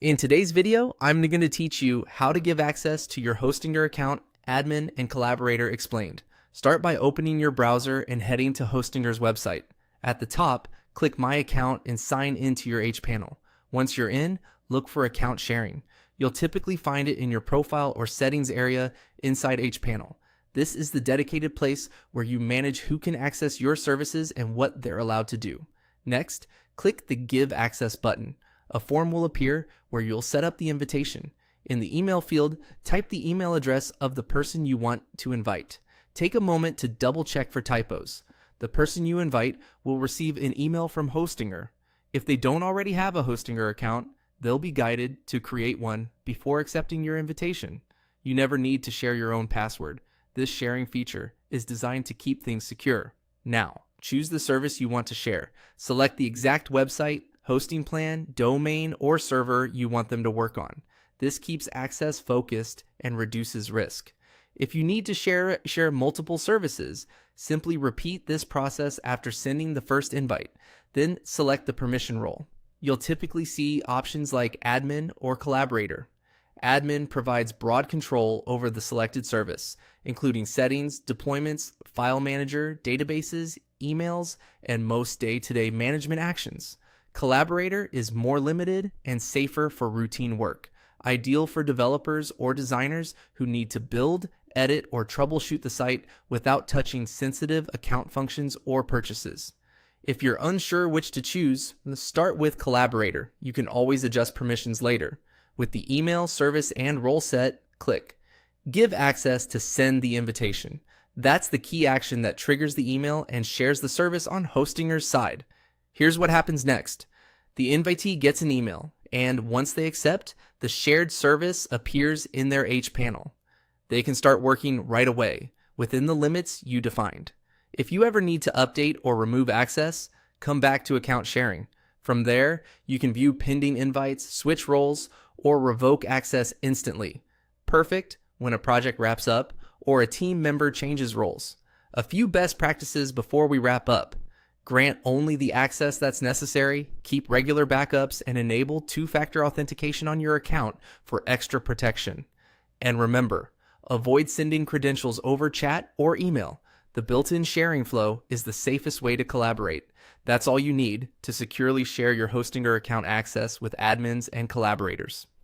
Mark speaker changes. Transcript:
Speaker 1: In today's video, I'm going to teach you how to give access to your Hostinger account, admin, and Collaborator explained. Start by opening your browser and heading to Hostinger's website. At the top, click My Account and sign into your hPanel. Once you're in, look for Account Sharing. You'll typically find it in your Profile or Settings area inside hPanel. This is the dedicated place where you manage who can access your services and what they're allowed to do. Next, click the Give Access button. A form will appear where you'll set up the invitation. In the email field, type the email address of the person you want to invite. Take a moment to double check for typos. The person you invite will receive an email from Hostinger. If they don't already have a Hostinger account, they'll be guided to create one before accepting your invitation. You never need to share your own password. This sharing feature is designed to keep things secure. Now, choose the service you want to share. Select the exact website, hosting plan, domain, or server you want them to work on. This keeps access focused and reduces risk. If you need to share multiple services, simply repeat this process after sending the first invite. Then select the permission role. You'll typically see options like admin or collaborator. Admin provides broad control over the selected service, including settings, deployments, file manager, databases, emails, and most day-to-day management actions. Collaborator is more limited and safer for routine work, ideal for developers or designers who need to build, edit, or troubleshoot the site without touching sensitive account functions or purchases. If you're unsure which to choose, start with Collaborator. You can always adjust permissions later. With the email, service, and role set, click Give Access to send the invitation. That's the key action that triggers the email and shares the service on Hostinger's side. Here's what happens next. The invitee gets an email, and once they accept, the shared service appears in their hPanel. They can start working right away, within the limits you defined. If you ever need to update or remove access, come back to account sharing. From there, you can view pending invites, switch roles, or revoke access instantly. Perfect when a project wraps up or a team member changes roles. A few best practices before we wrap up. Grant only the access that's necessary, keep regular backups, and enable two-factor authentication on your account for extra protection. And remember, avoid sending credentials over chat or email. The built-in sharing flow is the safest way to collaborate. That's all you need to securely share your Hostinger account access with admins and collaborators.